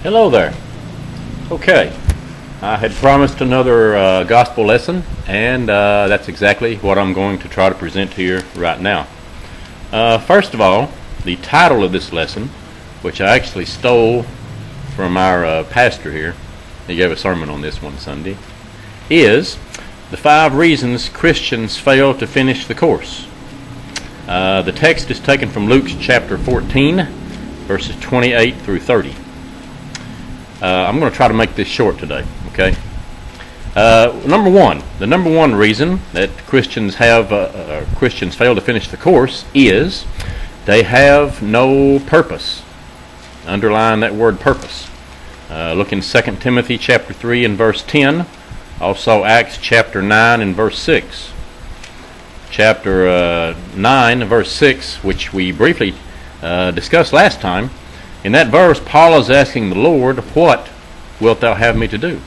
Hello there. Okay, I had promised another gospel lesson, and that's exactly what I'm going to try to present to you right now. First of all, the title of this lesson, which I actually stole from our pastor here, he gave a sermon on this one Sunday, is The 5 Reasons Christians Fail to Finish the Course. The text is taken from Luke chapter 14, verses 28 through 30. I'm going to try to make this short today, okay? The number one reason that Christians fail to finish the course is they have no purpose. Underline that word purpose. Look in 2 Timothy chapter 3 and verse 10, also Acts chapter 9 and verse 6. Chapter 9 verse 6, which we briefly discussed last time. In that verse, Paul is asking the Lord, "What wilt thou have me to do?"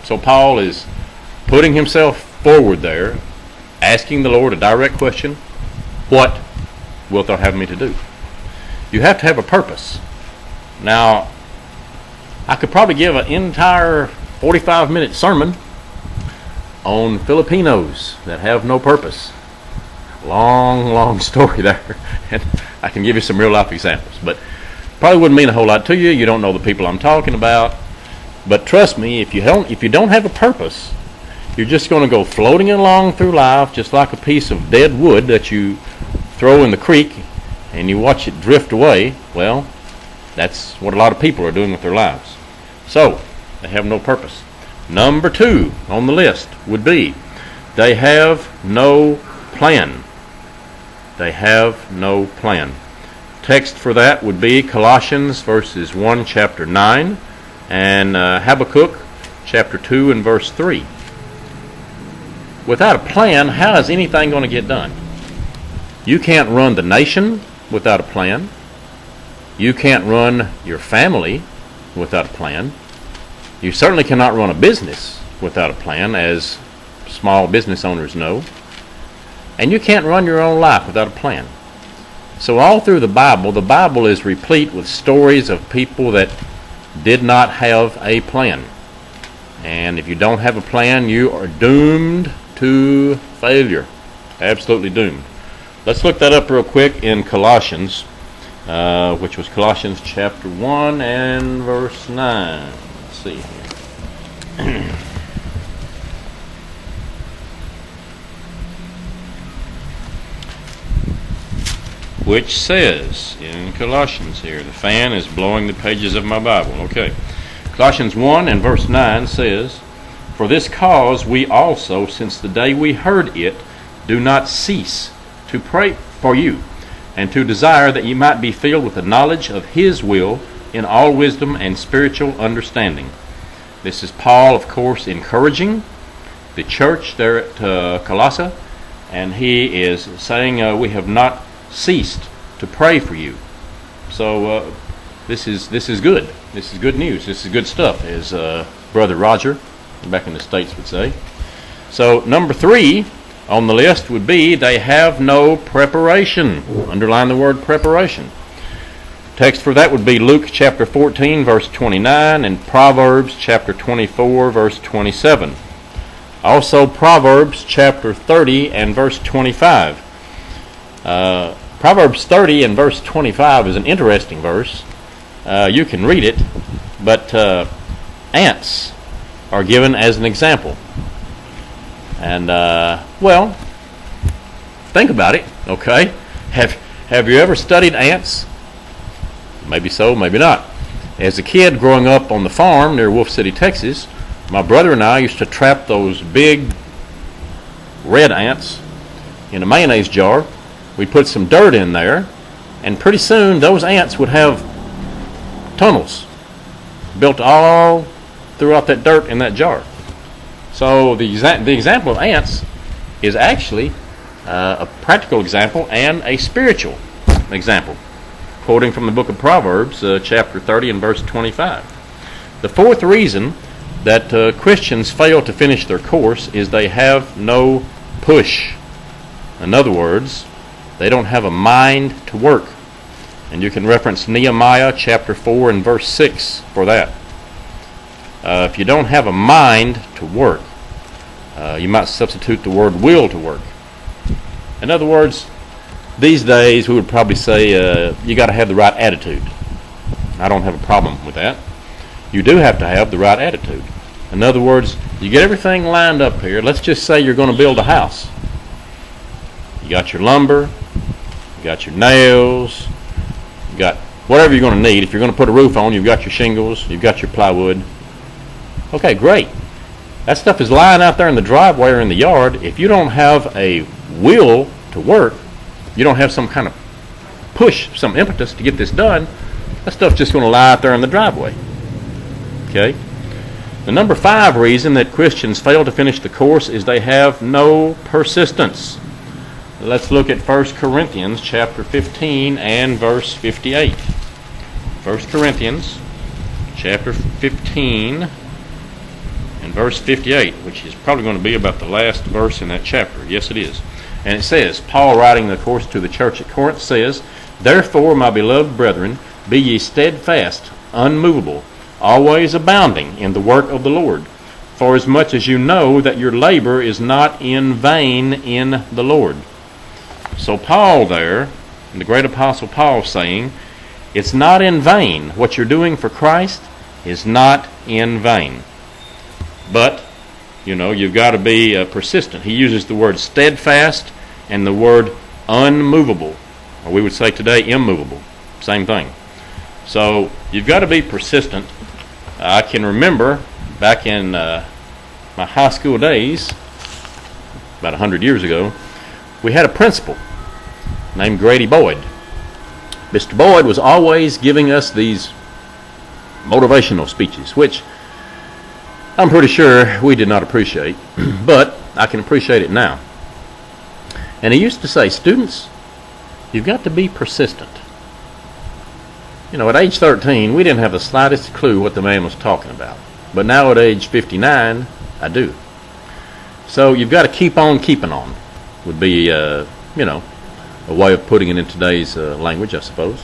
So Paul is putting himself forward there, asking the Lord a direct question, "What wilt thou have me to do?" You have to have a purpose. Now, I could probably give an entire 45-minute sermon on Filipinos that have no purpose. Long story there. And I can give you some real-life examples, but probably wouldn't mean a whole lot to you. You don't know the people I'm talking about. But trust me, if you don't have a purpose, you're just going to go floating along through life just like a piece of dead wood that you throw in the creek and you watch it drift away. Well, that's what a lot of people are doing with their lives. So, they have no purpose. Number 2 on the list would be they have no plan. They have no plan. Text for that would be Colossians verses 1 chapter 9 and Habakkuk chapter 2 and verse 3. Without a plan, how is anything going to get done? You can't run the nation without a plan. You can't run your family without a plan. You certainly cannot run a business without a plan, as small business owners know. And you can't run your own life without a plan. So all through the Bible is replete with stories of people that did not have a plan. And if you don't have a plan, you are doomed to failure. Absolutely doomed. Let's look that up real quick in Colossians, which was Colossians chapter 1 and verse 9. Let's see here. Which says in Colossians here, the fan is blowing the pages of my Bible. Okay. Colossians 1 and verse 9 says, "For this cause we also, since the day we heard it, do not cease to pray for you, and to desire that ye might be filled with the knowledge of His will in all wisdom and spiritual understanding." This is Paul, of course, encouraging the church there at Colossae, and he is saying we have not ceased to pray for you. So this is good. This is good news. This is good stuff, as Brother Roger back in the States would say. So number 3 on the list would be they have no preparation. Underline the word preparation. Text for that would be Luke chapter 14 verse 29 and Proverbs chapter 24 verse 27. Also Proverbs chapter 30 and verse 25. Proverbs 30 and verse 25 is an interesting verse. You can read it, but ants are given as an example. And, well, think about it, okay? Have you ever studied ants? Maybe so, maybe not. As a kid growing up on the farm near Wolf City, Texas, my brother and I used to trap those big red ants in a mayonnaise jar. We'd put some dirt in there, and pretty soon those ants would have tunnels built all throughout that dirt in that jar. So the example of ants is actually a practical example and a spiritual example, quoting from the book of Proverbs, chapter 30 and verse 25. The 4th reason that Christians fail to finish their course is they have no push. In other words, they don't have a mind to work. And you can reference Nehemiah chapter 4 and verse 6 for that. If you don't have a mind to work, you might substitute the word will to work. In other words, these days we would probably say you got to have the right attitude. I don't have a problem with that. You do have to have the right attitude. In other words, you get everything lined up here. Let's just say you're going to build a house. You got your lumber, you got your nails, you got whatever you're going to need. If you're going to put a roof on, you've got your shingles, you've got your plywood. Okay, great. That stuff is lying out there in the driveway or in the yard. If you don't have a will to work, you don't have some kind of push, some impetus to get this done, that stuff's just going to lie out there in the driveway. Okay? The number 5 reason that Christians fail to finish the course is they have no persistence. Let's look at 1 Corinthians chapter 15 and verse 58. 1 Corinthians chapter 15 and verse 58, which is probably going to be about the last verse in that chapter. Yes, it is. And it says, Paul writing, of course, to the church at Corinth says, "Therefore, my beloved brethren, be ye steadfast, unmovable, always abounding in the work of the Lord, for as much as you know that your labor is not in vain in the Lord." So Paul there, the great apostle Paul, saying, it's not in vain. What you're doing for Christ is not in vain. But, you've got to be persistent. He uses the word steadfast and the word unmovable, or we would say today immovable. Same thing. So you've got to be persistent. I can remember back in my high school days, about 100 years ago, we had a principal named Grady Boyd. Mr. Boyd was always giving us these motivational speeches, which I'm pretty sure we did not appreciate, but I can appreciate it now. And he used to say, students, you've got to be persistent. At age 13, we didn't have the slightest clue what the man was talking about. But now at age 59, I do. So you've got to keep on keeping on, would be, a way of putting it in today's language, I suppose.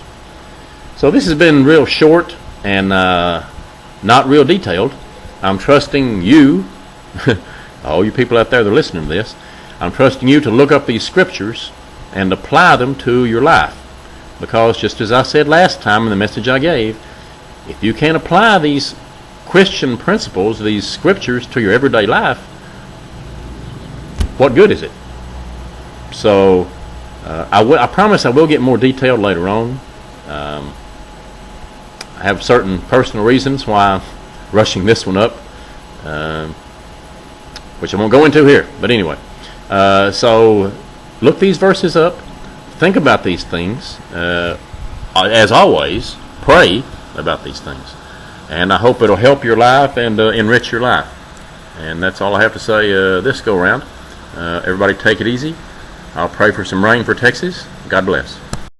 So this has been real short and not real detailed. I'm trusting you, all you people out there that are listening to this, I'm trusting you to look up these scriptures and apply them to your life. Because just as I said last time in the message I gave, if you can't apply these Christian principles, these scriptures to your everyday life, what good is it? So I promise I will get more detailed later on. I have certain personal reasons why I'm rushing this one up, which I won't go into here. But anyway, so look these verses up. Think about these things. As always, pray about these things. And I hope it'll help your life and enrich your life. And that's all I have to say this go-around. Everybody take it easy. I'll pray for some rain for Texas. God bless.